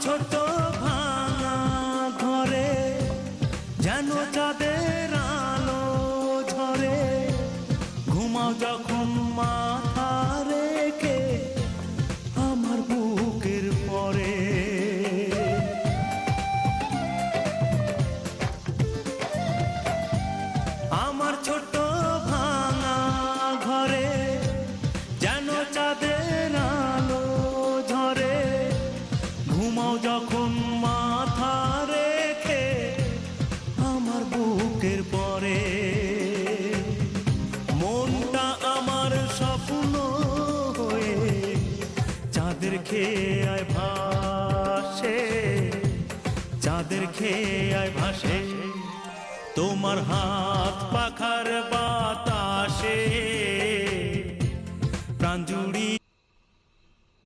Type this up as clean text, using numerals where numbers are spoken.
ছোট ভাঙা ঘরে যেন চাঁদের আলো ঝরে, ঘুমাও যখন মাথা রেখে আমার বুকের পরে। আমার ছোট ভাঙা ঘরে যেন চাঁদের আলো ঝরে, ঘুমাও যখন মাথা রেখে আমার বুকের পরে। মনটা আমার স্বপ্ন হয়ে চাঁদের খেয়ায় ভাসে, চাঁদের খেয়ায় ভাসে। তোমার হাত পাখার বাতাসে